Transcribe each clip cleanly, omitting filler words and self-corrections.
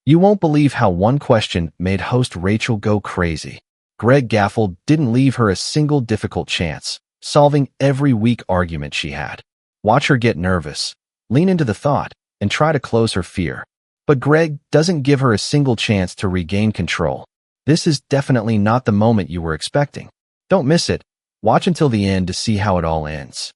You won't believe how one question made host Rachel go crazy. Greg Gaffeld didn't leave her a single difficult chance, solving every weak argument she had. Watch her get nervous, lean into the thought, and try to close her fear. But Greg doesn't give her a single chance to regain control. This is definitely not the moment you were expecting. Don't miss it. Watch until the end to see how it all ends.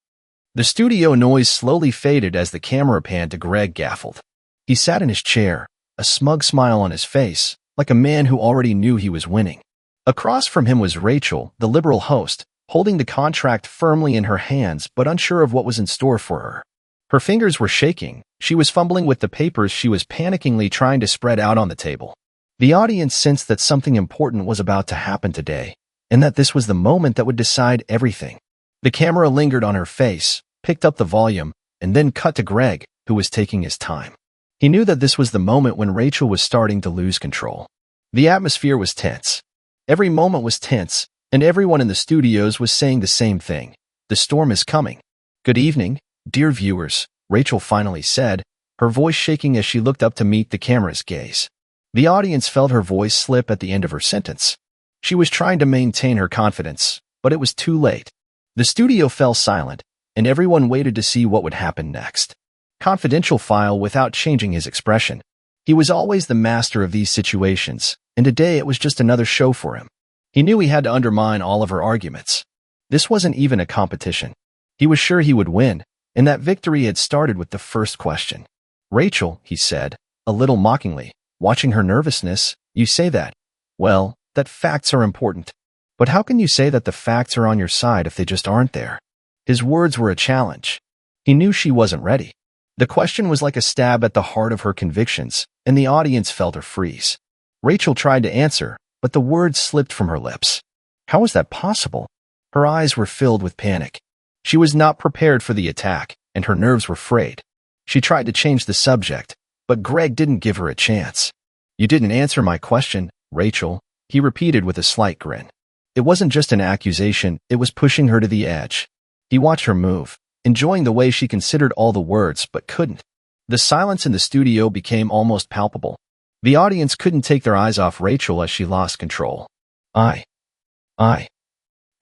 The studio noise slowly faded as the camera panned to Greg Gaffeld. He sat in his chair, a smug smile on his face, like a man who already knew he was winning. Across from him was Rachel, the liberal host, holding the contract firmly in her hands but unsure of what was in store for her. Her fingers were shaking. She was fumbling with the papers she was panickingly trying to spread out on the table. The audience sensed that something important was about to happen today, and that this was the moment that would decide everything. The camera lingered on her face, picked up the volume, and then cut to Greg, who was taking his time. He knew that this was the moment when Rachel was starting to lose control. The atmosphere was tense. Every moment was tense, and everyone in the studios was saying the same thing. The storm is coming. Good evening, dear viewers, Rachel finally said, her voice shaking as she looked up to meet the camera's gaze. The audience felt her voice slip at the end of her sentence. She was trying to maintain her confidence, but it was too late. The studio fell silent, and everyone waited to see what would happen next. Confidential file without changing his expression. He was always the master of these situations, and today it was just another show for him. He knew he had to undermine all of her arguments. This wasn't even a competition. He was sure he would win, and that victory had started with the first question. Rachel, he said, a little mockingly, watching her nervousness, you say that. Well, that facts are important. But how can you say that the facts are on your side if they just aren't there? His words were a challenge. He knew she wasn't ready. The question was like a stab at the heart of her convictions, and the audience felt her freeze. Rachel tried to answer, but the words slipped from her lips. How was that possible? Her eyes were filled with panic. She was not prepared for the attack, and her nerves were frayed. She tried to change the subject, but Greg didn't give her a chance. You didn't answer my question, Rachel, he repeated with a slight grin. It wasn't just an accusation, it was pushing her to the edge. He watched her move, enjoying the way she considered all the words but couldn't. The silence in the studio became almost palpable. The audience couldn't take their eyes off Rachel as she lost control. I.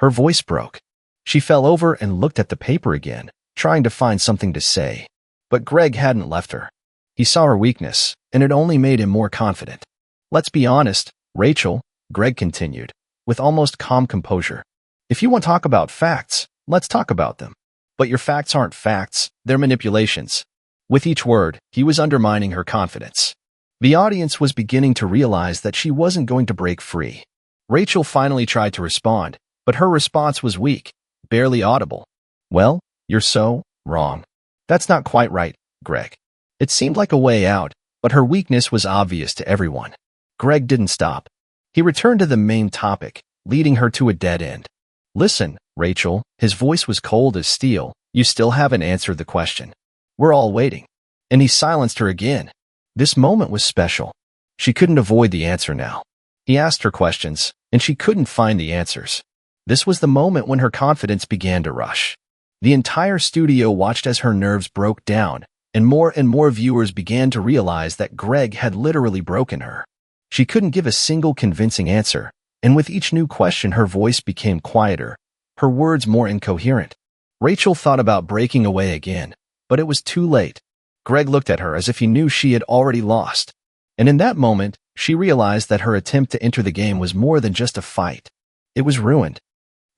Her voice broke. She fell over and looked at the paper again, trying to find something to say. But Greg hadn't left her. He saw her weakness, and it only made him more confident. Let's be honest, Rachel, Greg continued, with almost calm composure. If you want to talk about facts, let's talk about them. But your facts aren't facts, they're manipulations. With each word, he was undermining her confidence. The audience was beginning to realize that she wasn't going to break free. Rachel finally tried to respond, but her response was weak, barely audible. Well, you're so wrong. That's not quite right, Greg. It seemed like a way out, but her weakness was obvious to everyone. Greg didn't stop. He returned to the main topic, leading her to a dead end. Listen, Rachel, his voice was cold as steel, you still haven't answered the question. We're all waiting. And he silenced her again. This moment was special. She couldn't avoid the answer now. He asked her questions, and she couldn't find the answers. This was the moment when her confidence began to rush. The entire studio watched as her nerves broke down, and more viewers began to realize that Greg had literally broken her. She couldn't give a single convincing answer, and with each new question her voice became quieter, her words more incoherent. Rachel thought about breaking away again, but it was too late. Greg looked at her as if he knew she had already lost. And in that moment, she realized that her attempt to enter the game was more than just a fight. It was ruined.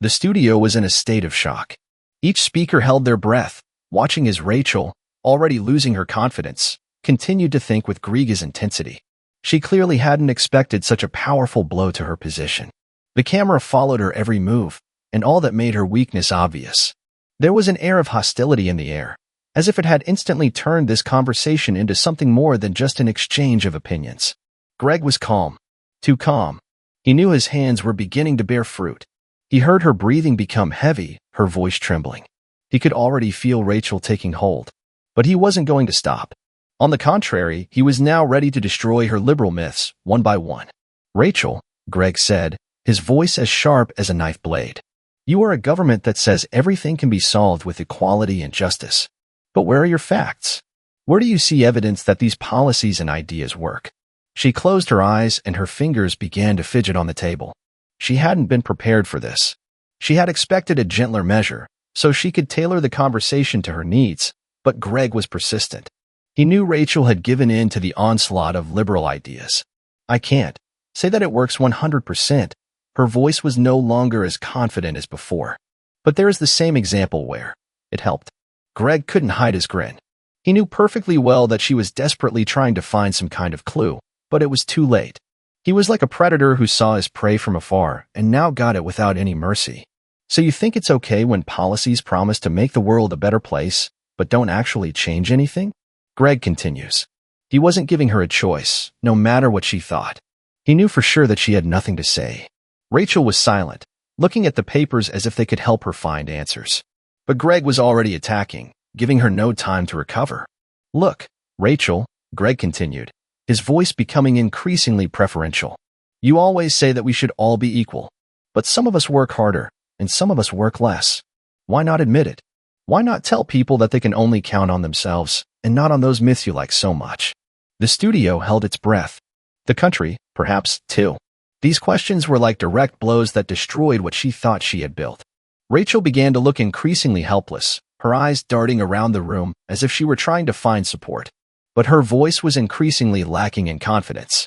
The studio was in a state of shock. Each speaker held their breath, watching as Rachel, already losing her confidence, continued to think with Greg's intensity. She clearly hadn't expected such a powerful blow to her position. The camera followed her every move, and all that made her weakness obvious. There was an air of hostility in the air, as if it had instantly turned this conversation into something more than just an exchange of opinions. Greg was calm. Too calm. He knew his hands were beginning to bear fruit. He heard her breathing become heavy, her voice trembling. He could already feel Rachel taking hold. But he wasn't going to stop. On the contrary, he was now ready to destroy her liberal myths, one by one. Rachel, Greg said, his voice as sharp as a knife blade. You are a government that says everything can be solved with equality and justice. But where are your facts? Where do you see evidence that these policies and ideas work? She closed her eyes and her fingers began to fidget on the table. She hadn't been prepared for this. She had expected a gentler measure, so she could tailor the conversation to her needs, but Greg was persistent. He knew Rachel had given in to the onslaught of liberal ideas. I can't say that it works 100%. Her voice was no longer as confident as before. But there is the same example where it helped. Greg couldn't hide his grin. He knew perfectly well that she was desperately trying to find some kind of clue, but it was too late. He was like a predator who saw his prey from afar and now got it without any mercy. So you think it's okay when policies promise to make the world a better place, but don't actually change anything? Greg continues. He wasn't giving her a choice, no matter what she thought. He knew for sure that she had nothing to say. Rachel was silent, looking at the papers as if they could help her find answers. But Greg was already attacking, giving her no time to recover. Look, Rachel, Greg continued, his voice becoming increasingly preferential. You always say that we should all be equal. But some of us work harder, and some of us work less. Why not admit it? Why not tell people that they can only count on themselves, and not on those myths you like so much? The studio held its breath. The country, perhaps, too. These questions were like direct blows that destroyed what she thought she had built. Rachel began to look increasingly helpless, her eyes darting around the room as if she were trying to find support. But her voice was increasingly lacking in confidence.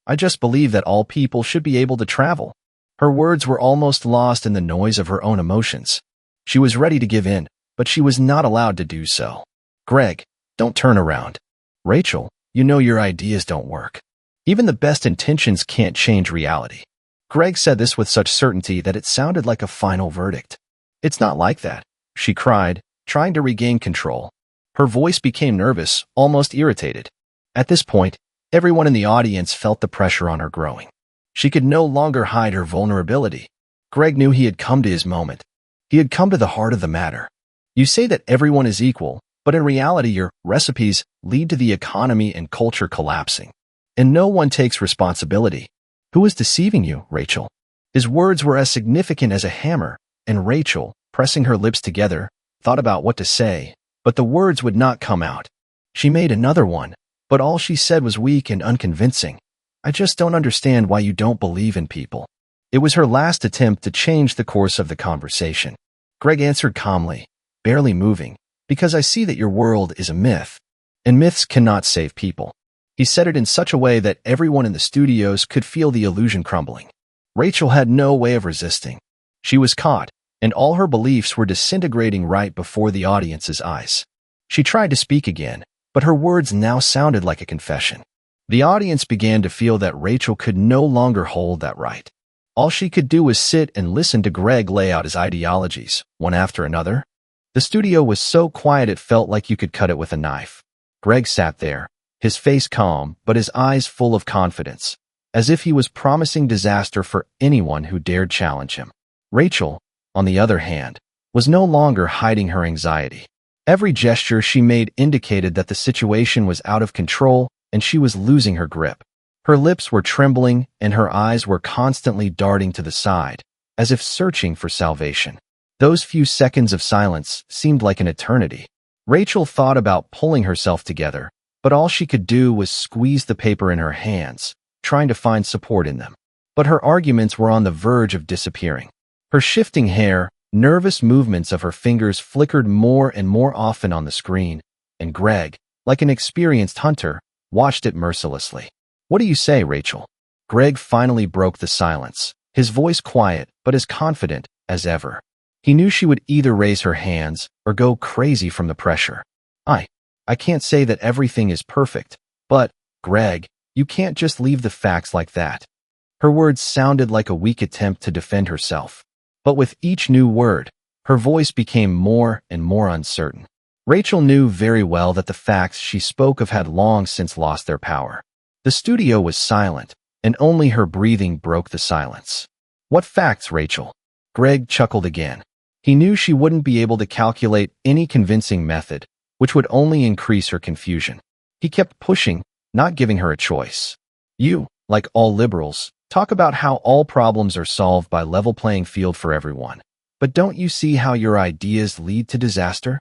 I just believe that all people should be able to travel. Her words were almost lost in the noise of her own emotions. She was ready to give in, but she was not allowed to do so. Greg, don't turn around. Rachel, you know your ideas don't work. Even the best intentions can't change reality. Greg said this with such certainty that it sounded like a final verdict. It's not like that, she cried, trying to regain control. Her voice became nervous, almost irritated. At this point, everyone in the audience felt the pressure on her growing. She could no longer hide her vulnerability. Greg knew he had come to his moment. He had come to the heart of the matter. You say that everyone is equal, but in reality your recipes lead to the economy and culture collapsing. And no one takes responsibility. Who is deceiving you, Rachel? His words were as significant as a hammer, and Rachel, pressing her lips together, thought about what to say, but the words would not come out. She made another one, but all she said was weak and unconvincing. I just don't understand why you don't believe in people. It was her last attempt to change the course of the conversation. Greg answered calmly, barely moving, because I see that your world is a myth, and myths cannot save people. He said it in such a way that everyone in the studios could feel the illusion crumbling. Rachel had no way of resisting. She was caught, and all her beliefs were disintegrating right before the audience's eyes. She tried to speak again, but her words now sounded like a confession. The audience began to feel that Rachel could no longer hold that right. All she could do was sit and listen to Greg lay out his ideologies, one after another. The studio was so quiet it felt like you could cut it with a knife. Greg sat there, his face calm, but his eyes full of confidence, as if he was promising disaster for anyone who dared challenge him. Rachel, on the other hand, was no longer hiding her anxiety. Every gesture she made indicated that the situation was out of control and she was losing her grip. Her lips were trembling and her eyes were constantly darting to the side, as if searching for salvation. Those few seconds of silence seemed like an eternity. Rachel thought about pulling herself together, but all she could do was squeeze the paper in her hands, trying to find support in them. But her arguments were on the verge of disappearing. Her shifting hair, nervous movements of her fingers flickered more and more often on the screen, and Greg, like an experienced hunter, watched it mercilessly. What do you say, Rachel? Greg finally broke the silence, his voice quiet but as confident as ever. He knew she would either raise her hands or go crazy from the pressure. I can't say that everything is perfect, but, Greg, you can't just leave the facts like that. Her words sounded like a weak attempt to defend herself. But with each new word, her voice became more and more uncertain. Rachel knew very well that the facts she spoke of had long since lost their power. The studio was silent, and only her breathing broke the silence. What facts, Rachel? Greg chuckled again. He knew she wouldn't be able to calculate any convincing method, which would only increase her confusion. He kept pushing, not giving her a choice. You, like all liberals, talk about how all problems are solved by level playing field for everyone. But don't you see how your ideas lead to disaster?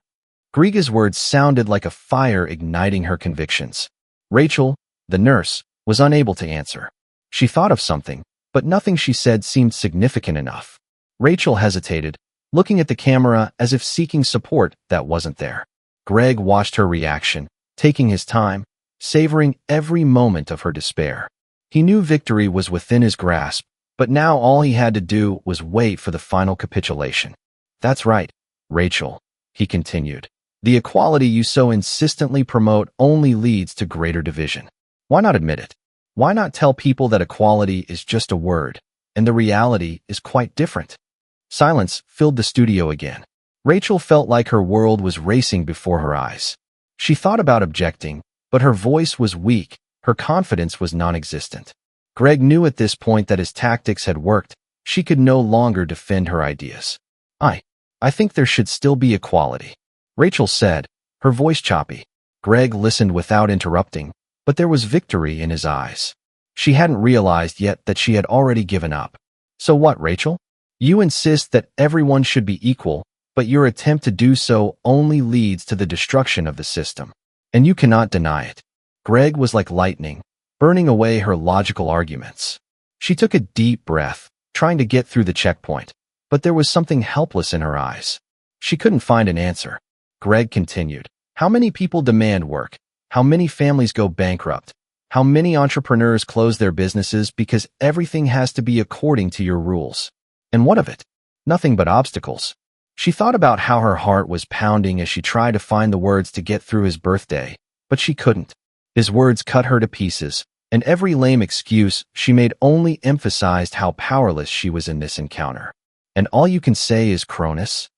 Griga's words sounded like a fire igniting her convictions. Rachel, The nurse was unable to answer. She thought of something, but nothing she said seemed significant enough. Rachel hesitated, looking at the camera as if seeking support that wasn't there. Greg watched her reaction, taking his time, savoring every moment of her despair. He knew victory was within his grasp, but now all he had to do was wait for the final capitulation. "That's right, Rachel," he continued. "The equality you so insistently promote only leads to greater division. Why not admit it? Why not tell people that equality is just a word, and the reality is quite different?" Silence filled the studio again. Rachel felt like her world was racing before her eyes. She thought about objecting, but her voice was weak, her confidence was non-existent. Greg knew at this point that his tactics had worked. She could no longer defend her ideas. I think there should still be equality," Rachel said, her voice choppy. Greg listened without interrupting, but there was victory in his eyes. She hadn't realized yet that she had already given up. "So what, Rachel? You insist that everyone should be equal, but your attempt to do so only leads to the destruction of the system. And you cannot deny it." Greg was like lightning, burning away her logical arguments. She took a deep breath, trying to get through the checkpoint, but there was something helpless in her eyes. She couldn't find an answer. Greg continued, "How many people demand work? How many families go bankrupt? How many entrepreneurs close their businesses because everything has to be according to your rules? And what of it? Nothing but obstacles." She thought about how her heart was pounding as she tried to find the words to get through his birthday, but she couldn't. His words cut her to pieces, and every lame excuse she made only emphasized how powerless she was in this encounter. "And all you can say is Cronus?"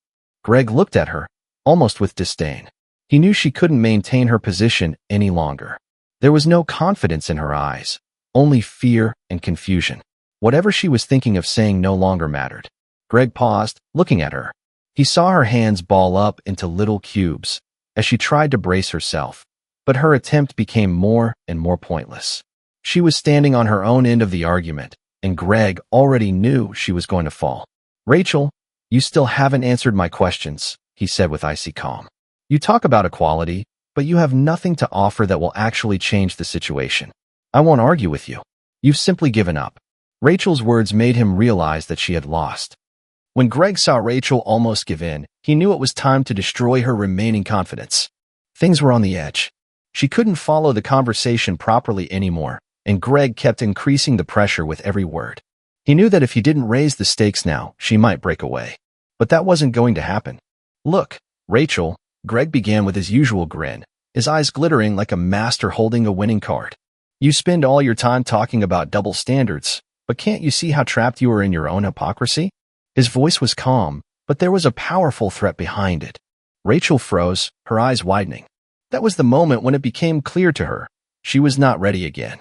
Greg looked at her, almost with disdain. He knew she couldn't maintain her position any longer. There was no confidence in her eyes, only fear and confusion. Whatever she was thinking of saying no longer mattered. Greg paused, looking at her. He saw her hands ball up into little cubes as she tried to brace herself, but her attempt became more and more pointless. She was standing on her own end of the argument, and Greg already knew she was going to fall. "Rachel, you still haven't answered my questions," he said with icy calm. "You talk about equality, but you have nothing to offer that will actually change the situation. I won't argue with you. You've simply given up." Rachel's words made him realize that she had lost. When Greg saw Rachel almost give in, he knew it was time to destroy her remaining confidence. Things were on the edge. She couldn't follow the conversation properly anymore, and Greg kept increasing the pressure with every word. He knew that if he didn't raise the stakes now, she might break away. But that wasn't going to happen. "Look, Rachel," Greg began with his usual grin, his eyes glittering like a master holding a winning card. "You spend all your time talking about double standards, but can't you see how trapped you are in your own hypocrisy?" His voice was calm, but there was a powerful threat behind it. Rachel froze, her eyes widening. That was the moment when it became clear to her she was not ready again.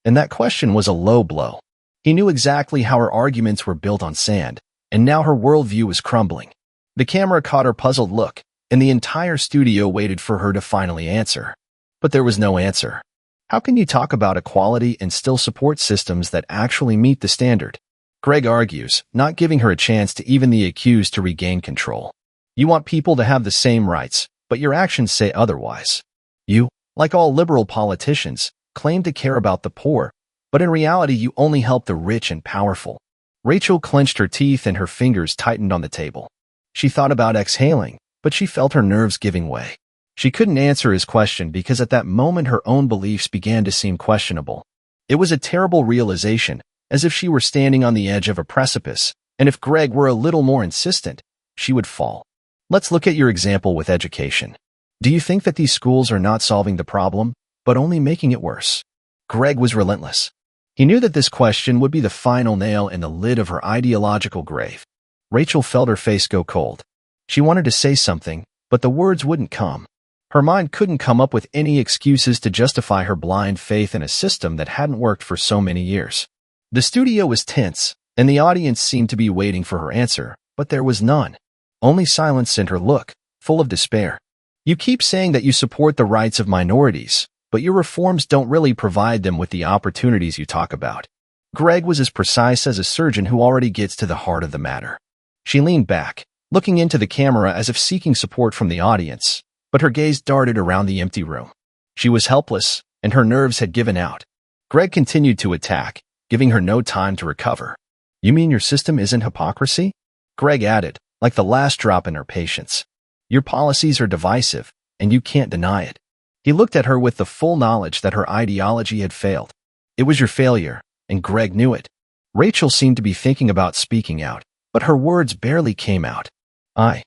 And that question was a low blow. He knew exactly how her arguments were built on sand, and now her worldview was crumbling. The camera caught her puzzled look, and the entire studio waited for her to finally answer. But there was no answer. How can you talk about equality and still support systems that actually meet the standard? Greg argues, not giving her a chance to even the accused to regain control. "You want people to have the same rights, but your actions say otherwise. You, like all liberal politicians, claim to care about the poor, but in reality you only help the rich and powerful." Rachel clenched her teeth and her fingers tightened on the table. She thought about exhaling, but she felt her nerves giving way. She couldn't answer his question because at that moment her own beliefs began to seem questionable. It was a terrible realization, as if she were standing on the edge of a precipice, and if Greg were a little more insistent, she would fall. "Let's look at your example with education. Do you think that these schools are not solving the problem, but only making it worse?" Greg was relentless. He knew that this question would be the final nail in the lid of her ideological grave. Rachel felt her face go cold. She wanted to say something, but the words wouldn't come. Her mind couldn't come up with any excuses to justify her blind faith in a system that hadn't worked for so many years. The studio was tense, and the audience seemed to be waiting for her answer, but there was none. Only silence and her look, full of despair. "You keep saying that you support the rights of minorities, but your reforms don't really provide them with the opportunities you talk about." Greg was as precise as a surgeon who already gets to the heart of the matter. She leaned back, looking into the camera as if seeking support from the audience, but her gaze darted around the empty room. She was helpless, and her nerves had given out. Greg continued to attack, giving her no time to recover. "You mean your system isn't hypocrisy?" Greg added, like the last drop in her patience. "Your policies are divisive, and you can't deny it." He looked at her with the full knowledge that her ideology had failed. It was your failure, and Greg knew it. Rachel seemed to be thinking about speaking out, but her words barely came out. I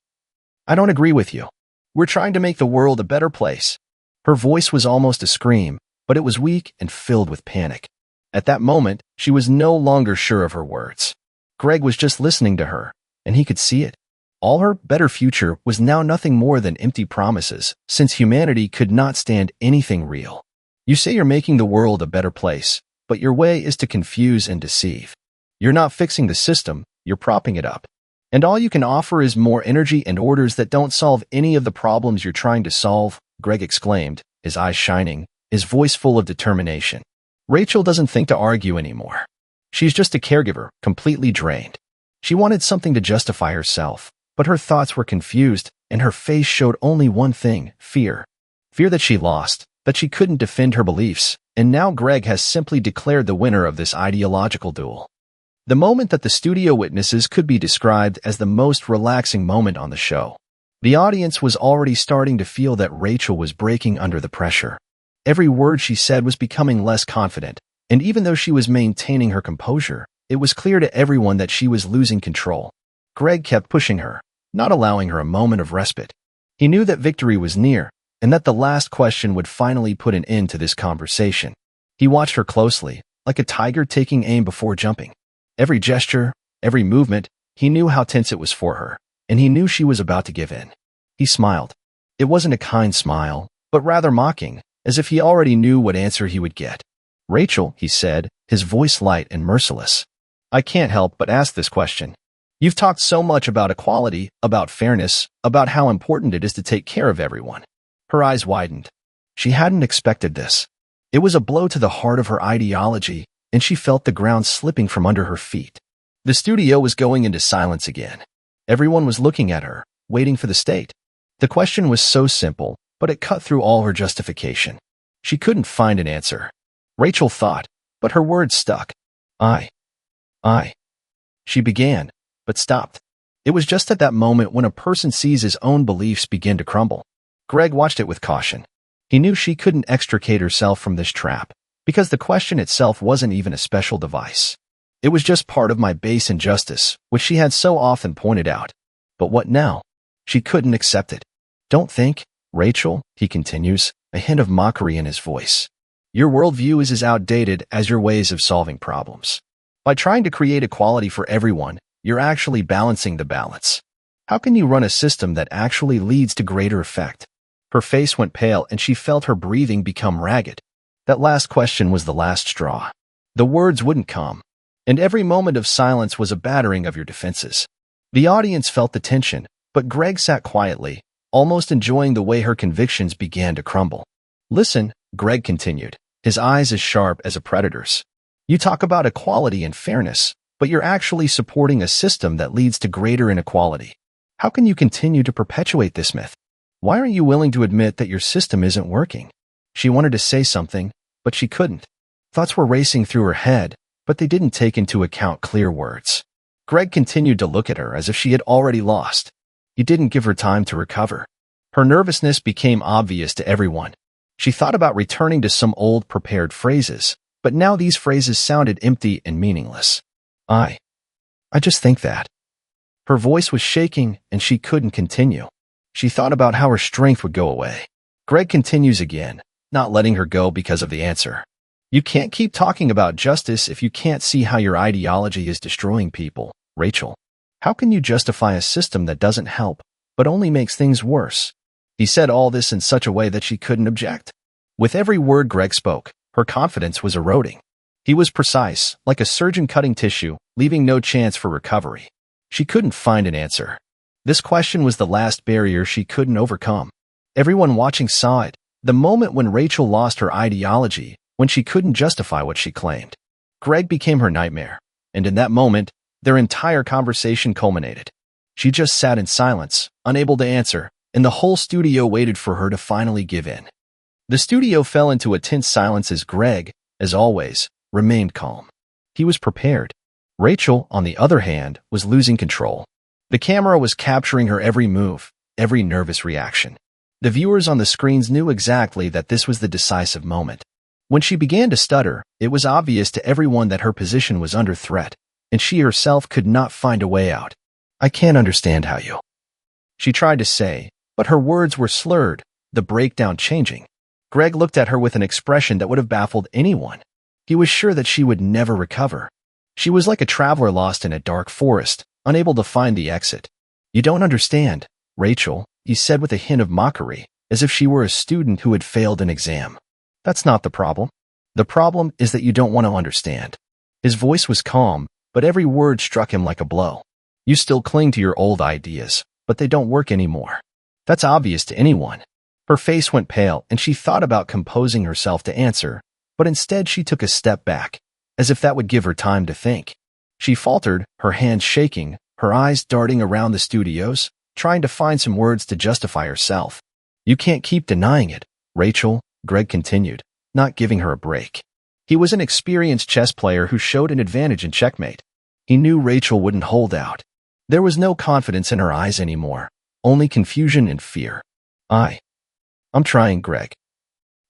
don't agree with you. We're trying to make the world a better place." Her voice was almost a scream, but it was weak and filled with panic. At that moment, she was no longer sure of her words. Greg was just listening to her, and he could see it. All her better future was now nothing more than empty promises, since humanity could not stand anything real. "You say you're making the world a better place, but your way is to confuse and deceive. You're not fixing the system, you're propping it up. And all you can offer is more energy and orders that don't solve any of the problems you're trying to solve," Greg exclaimed, his eyes shining, his voice full of determination. Rachel doesn't think to argue anymore. She's just a caregiver, completely drained. She wanted something to justify herself, but her thoughts were confused, and her face showed only one thing: fear. Fear that she lost, that she couldn't defend her beliefs, and now Greg has simply declared the winner of this ideological duel. The moment that the studio witnesses could be described as the most relaxing moment on the show. The audience was already starting to feel that Rachel was breaking under the pressure. Every word she said was becoming less confident, and even though she was maintaining her composure, it was clear to everyone that she was losing control. Greg kept pushing her, not allowing her a moment of respite. He knew that victory was near, and that the last question would finally put an end to this conversation. He watched her closely, like a tiger taking aim before jumping. Every gesture, every movement, he knew how tense it was for her, and he knew she was about to give in. He smiled. It wasn't a kind smile, but rather mocking, as if he already knew what answer he would get. "Rachel," he said, his voice light and merciless, "I can't help but ask this question. You've talked so much about equality, about fairness, about how important it is to take care of everyone." Her eyes widened. She hadn't expected this. It was a blow to the heart of her ideology, and she felt the ground slipping from under her feet. The studio was going into silence again. Everyone was looking at her, waiting for the state. The question was so simple, but it cut through all her justification. She couldn't find an answer. Rachel thought, but her words stuck. I. She began, but stopped. It was just at that moment when a person sees his own beliefs begin to crumble. Greg watched it with caution. He knew she couldn't extricate herself from this trap, because the question itself wasn't even a special device. It was just part of my base injustice, which she had so often pointed out. But what now? She couldn't accept it. "Don't think, Rachel," he continues, a hint of mockery in his voice. "Your worldview is as outdated as your ways of solving problems. By trying to create equality for everyone, you're actually balancing the balance. How can you run a system that actually leads to greater effect?" Her face went pale and she felt her breathing become ragged. That last question was the last straw. The words wouldn't come, and every moment of silence was a battering of your defenses. The audience felt the tension, but Greg sat quietly, almost enjoying the way her convictions began to crumble. "Listen," Greg continued, his eyes as sharp as a predator's. "You talk about equality and fairness, but you're actually supporting a system that leads to greater inequality. How can you continue to perpetuate this myth? Why aren't you willing to admit that your system isn't working?" She wanted to say something, but she couldn't. Thoughts were racing through her head, but they didn't take into account clear words. Greg continued to look at her as if she had already lost. He didn't give her time to recover. Her nervousness became obvious to everyone. She thought about returning to some old prepared phrases, but now these phrases sounded empty and meaningless. I just think that." Her voice was shaking and she couldn't continue. She thought about how her strength would go away. Greg continues again, not letting her go because of the answer. "You can't keep talking about justice if you can't see how your ideology is destroying people, Rachel. How can you justify a system that doesn't help, but only makes things worse?" He said all this in such a way that she couldn't object. With every word Greg spoke, her confidence was eroding. He was precise, like a surgeon cutting tissue, leaving no chance for recovery. She couldn't find an answer. This question was the last barrier she couldn't overcome. Everyone watching saw it, the moment when Rachel lost her ideology, when she couldn't justify what she claimed. Greg became her nightmare, and in that moment, their entire conversation culminated. She just sat in silence, unable to answer, and the whole studio waited for her to finally give in. The studio fell into a tense silence as Greg, as always, remained calm. He was prepared. Rachel, on the other hand, was losing control. The camera was capturing her every move, every nervous reaction. The viewers on the screens knew exactly that this was the decisive moment. When she began to stutter, it was obvious to everyone that her position was under threat, and she herself could not find a way out. "I can't understand how you," she tried to say, but her words were slurred, the breakdown changing. Greg looked at her with an expression that would have baffled anyone. He was sure that she would never recover. She was like a traveler lost in a dark forest, unable to find the exit. "You don't understand, Rachel," he said with a hint of mockery, as if she were a student who had failed an exam. "That's not the problem. The problem is that you don't want to understand." His voice was calm, but every word struck him like a blow. "You still cling to your old ideas, but they don't work anymore. That's obvious to anyone." Her face went pale, and she thought about composing herself to answer, but instead she took a step back, as if that would give her time to think. She faltered, her hands shaking, her eyes darting around the studios, trying to find some words to justify herself. "You can't keep denying it, Rachel," Greg continued, not giving her a break. He was an experienced chess player who showed an advantage in checkmate. He knew Rachel wouldn't hold out. There was no confidence in her eyes anymore, only confusion and fear. I'm trying, Greg.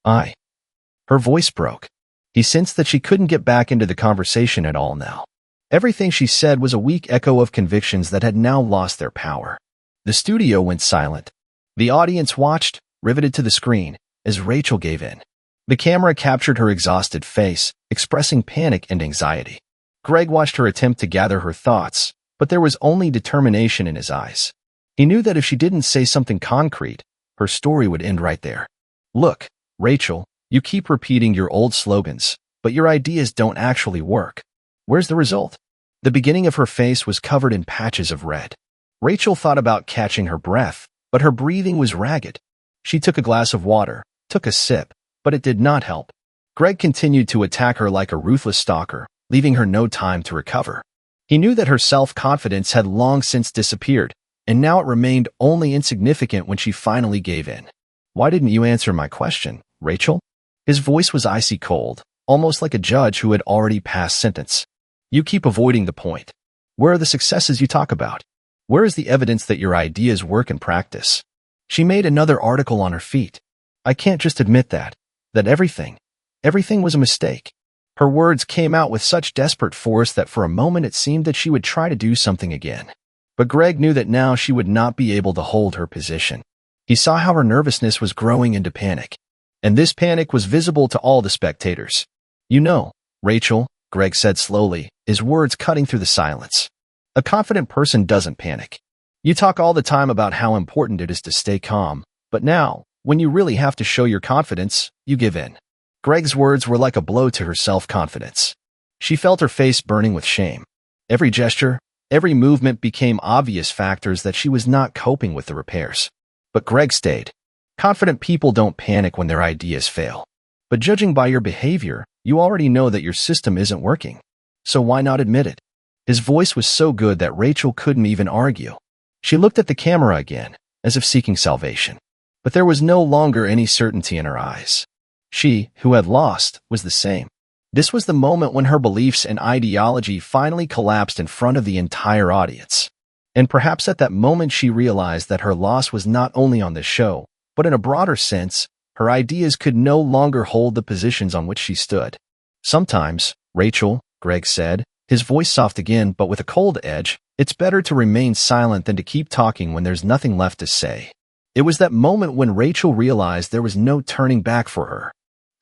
Her voice broke. He sensed that she couldn't get back into the conversation at all now. Everything she said was a weak echo of convictions that had now lost their power. The studio went silent. The audience watched, riveted to the screen, as Rachel gave in. The camera captured her exhausted face, expressing panic and anxiety. Greg watched her attempt to gather her thoughts, but there was only determination in his eyes. He knew that if she didn't say something concrete, her story would end right there. "Look, Rachel, you keep repeating your old slogans, but your ideas don't actually work. Where's the result?" The beginning of her face was covered in patches of red. Rachel thought about catching her breath, but her breathing was ragged. She took a glass of water, took a sip, but it did not help. Greg continued to attack her like a ruthless stalker, leaving her no time to recover. He knew that her self-confidence had long since disappeared, and now it remained only insignificant when she finally gave in. "Why didn't you answer my question, Rachel?" His voice was icy cold, almost like a judge who had already passed sentence. "You keep avoiding the point. Where are the successes you talk about? Where is the evidence that your ideas work in practice?" She made another article on her feet. "I can't just admit that everything was a mistake." Her words came out with such desperate force that for a moment it seemed that she would try to do something again. But Greg knew that now she would not be able to hold her position. He saw how her nervousness was growing into panic, and this panic was visible to all the spectators. "You know, Rachel," Greg said slowly, his words cutting through the silence. "A confident person doesn't panic. You talk all the time about how important it is to stay calm, but now, when you really have to show your confidence, you give in." Greg's words were like a blow to her self-confidence. She felt her face burning with shame. Every gesture, every movement became obvious factors that she was not coping with the repairs. But Greg stayed. "Confident people don't panic when their ideas fail. But judging by your behavior, you already know that your system isn't working. So why not admit it?" His voice was so good that Rachel couldn't even argue. She looked at the camera again, as if seeking salvation. But there was no longer any certainty in her eyes. She, who had lost, was the same. This was the moment when her beliefs and ideology finally collapsed in front of the entire audience. And perhaps at that moment she realized that her loss was not only on the show, but in a broader sense, her ideas could no longer hold the positions on which she stood. "Sometimes, Rachel," Greg said, his voice soft again but with a cold edge, "it's better to remain silent than to keep talking when there's nothing left to say." It was that moment when Rachel realized there was no turning back for her.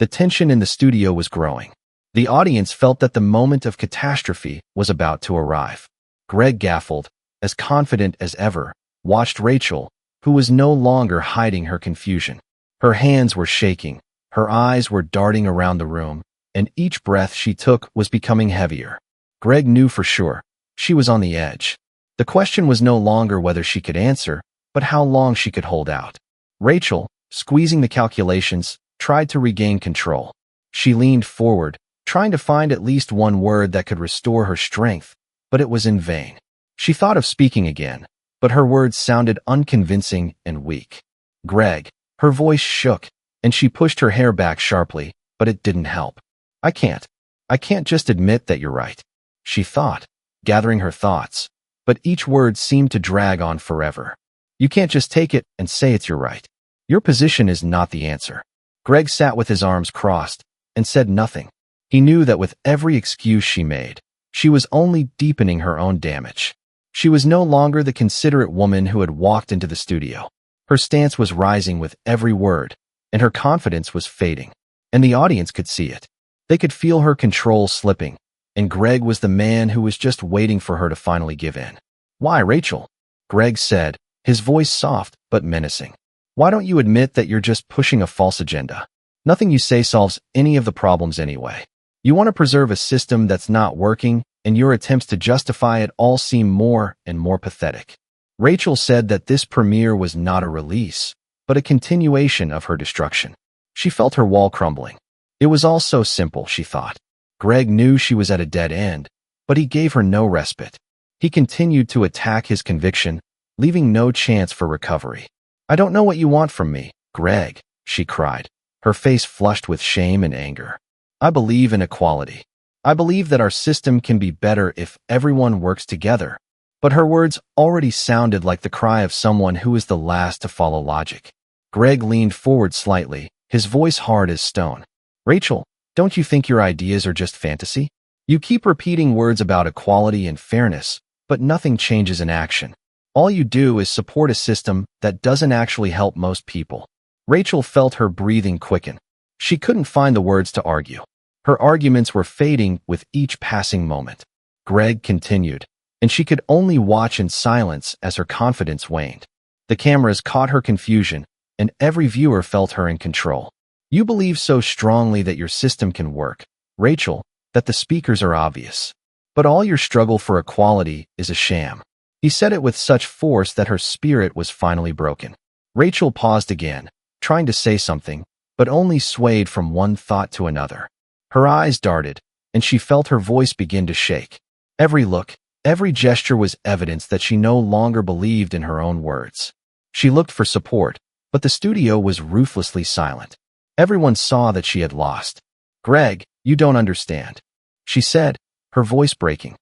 The tension in the studio was growing. The audience felt that the moment of catastrophe was about to arrive. Greg Gaffeld, as confident as ever, watched Rachel, who was no longer hiding her confusion. Her hands were shaking, her eyes were darting around the room, and each breath she took was becoming heavier. Greg knew for sure she was on the edge. The question was no longer whether she could answer, but how long she could hold out. Rachel, squeezing the calculations, tried to regain control. She leaned forward, trying to find at least one word that could restore her strength, but it was in vain. She thought of speaking again, but her words sounded unconvincing and weak. "Greg," her voice shook, and she pushed her hair back sharply, but it didn't help. I can't. I can't just admit that you're right, she thought, gathering her thoughts, but each word seemed to drag on forever. You can't just take it and say it's your right. Your position is not the answer. Greg sat with his arms crossed and said nothing. He knew that with every excuse she made, she was only deepening her own damage. She was no longer the considerate woman who had walked into the studio. Her stance was rising with every word, and her confidence was fading, and the audience could see it. They could feel her control slipping, and Greg was the man who was just waiting for her to finally give in. Why, Rachel? Greg said, his voice soft but menacing. Why don't you admit that you're just pushing a false agenda? Nothing you say solves any of the problems anyway. You want to preserve a system that's not working, and your attempts to justify it all seem more and more pathetic. Rachel said that this premiere was not a release, but a continuation of her destruction. She felt her wall crumbling. It was all so simple, she thought. Greg knew she was at a dead end, but he gave her no respite. He continued to attack his conviction, leaving no chance for recovery. I don't know what you want from me, Greg, she cried, her face flushed with shame and anger. I believe in equality. I believe that our system can be better if everyone works together. But her words already sounded like the cry of someone who is the last to follow logic. Greg leaned forward slightly, his voice hard as stone. Rachel, don't you think your ideas are just fantasy? You keep repeating words about equality and fairness, but nothing changes in action. All you do is support a system that doesn't actually help most people. Rachel felt her breathing quicken. She couldn't find the words to argue. Her arguments were fading with each passing moment. Greg continued, and she could only watch in silence as her confidence waned. The cameras caught her confusion, and every viewer felt her in control. You believe so strongly that your system can work, Rachel, that the speakers are obvious. But all your struggle for equality is a sham. He said it with such force that her spirit was finally broken. Rachel paused again, trying to say something, but only swayed from one thought to another. Her eyes darted, and she felt her voice begin to shake. Every look, every gesture was evidence that she no longer believed in her own words. She looked for support, but the studio was ruthlessly silent. Everyone saw that she had lost. Greg, you don't understand, she said, her voice breaking.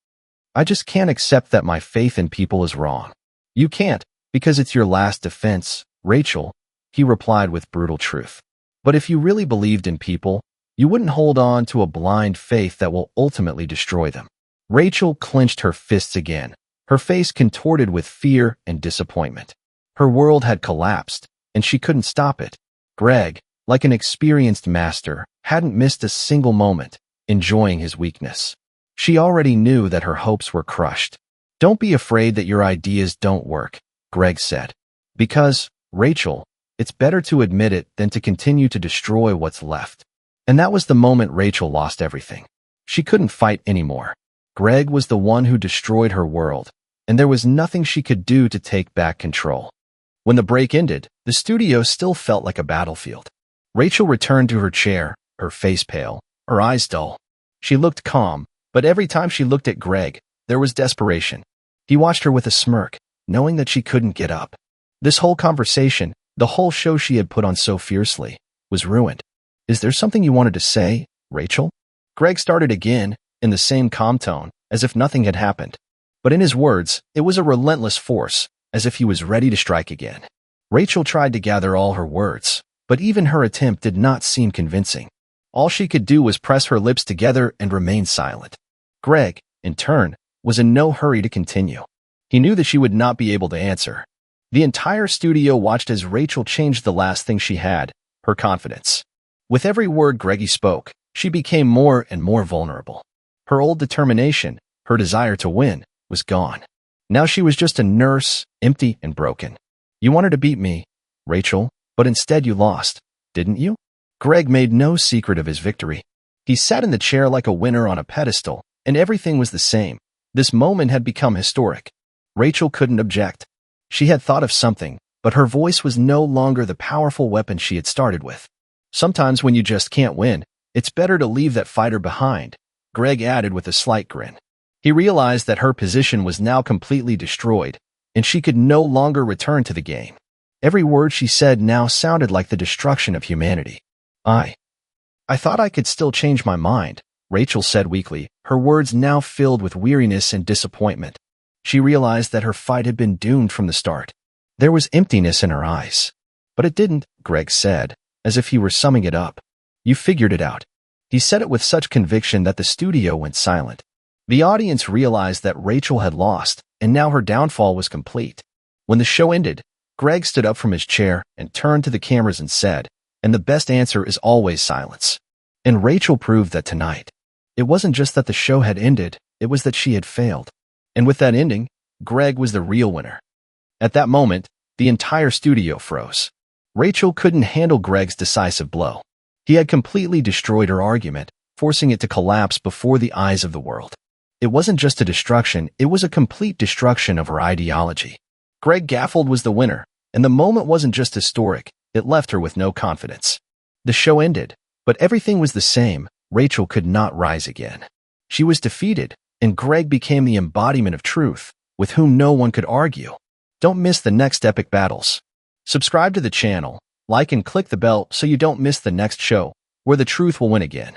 I just can't accept that my faith in people is wrong. You can't, because it's your last defense, Rachel, he replied with brutal truth. But if you really believed in people, you wouldn't hold on to a blind faith that will ultimately destroy them. Rachel clenched her fists again, her face contorted with fear and disappointment. Her world had collapsed, and she couldn't stop it. Greg, like an experienced master, hadn't missed a single moment, enjoying his weakness. She already knew that her hopes were crushed. Don't be afraid that your ideas don't work, Greg said. Because, Rachel, it's better to admit it than to continue to destroy what's left. And that was the moment Rachel lost everything. She couldn't fight anymore. Greg was the one who destroyed her world, and there was nothing she could do to take back control. When the break ended, the studio still felt like a battlefield. Rachel returned to her chair, her face pale, her eyes dull. She looked calm, but every time she looked at Greg, there was desperation. He watched her with a smirk, knowing that she couldn't get up. This whole conversation, the whole show she had put on so fiercely, was ruined. Is there something you wanted to say, Rachel? Greg started again, in the same calm tone, as if nothing had happened. But in his words, it was a relentless force, as if he was ready to strike again. Rachel tried to gather all her words, but even her attempt did not seem convincing. All she could do was press her lips together and remain silent. Greg, in turn, was in no hurry to continue. He knew that she would not be able to answer. The entire studio watched as Rachel changed the last thing she had, her confidence. With every word Greggy spoke, she became more and more vulnerable. Her old determination, her desire to win, was gone. Now she was just a nurse, empty and broken. You wanted to beat me, Rachel, but instead you lost, didn't you? Greg made no secret of his victory. He sat in the chair like a winner on a pedestal, and everything was the same. This moment had become historic. Rachel couldn't object. She had thought of something, but her voice was no longer the powerful weapon she had started with. Sometimes when you just can't win, it's better to leave that fighter behind, Greg added with a slight grin. He realized that her position was now completely destroyed, and she could no longer return to the game. Every word she said now sounded like the destruction of humanity. I thought I could still change my mind, Rachel said weakly, her words now filled with weariness and disappointment. She realized that her fight had been doomed from the start. There was emptiness in her eyes. But it didn't, Greg said, as if he were summing it up. You figured it out. He said it with such conviction that the studio went silent. The audience realized that Rachel had lost, and now her downfall was complete. When the show ended, Greg stood up from his chair and turned to the cameras and said, "And the best answer is always silence." And Rachel proved that tonight. It wasn't just that the show had ended, it was that she had failed. And with that ending, Greg was the real winner. At that moment, the entire studio froze. Rachel couldn't handle Greg's decisive blow. He had completely destroyed her argument, forcing it to collapse before the eyes of the world. It wasn't just a destruction, it was a complete destruction of her ideology. Greg Gaffeld was the winner, and the moment wasn't just historic, it left her with no confidence. The show ended, but everything was the same. Rachel could not rise again. She was defeated, and Greg became the embodiment of truth, with whom no one could argue. Don't miss the next epic battles. Subscribe to the channel, like and click the bell so you don't miss the next show, where the truth will win again.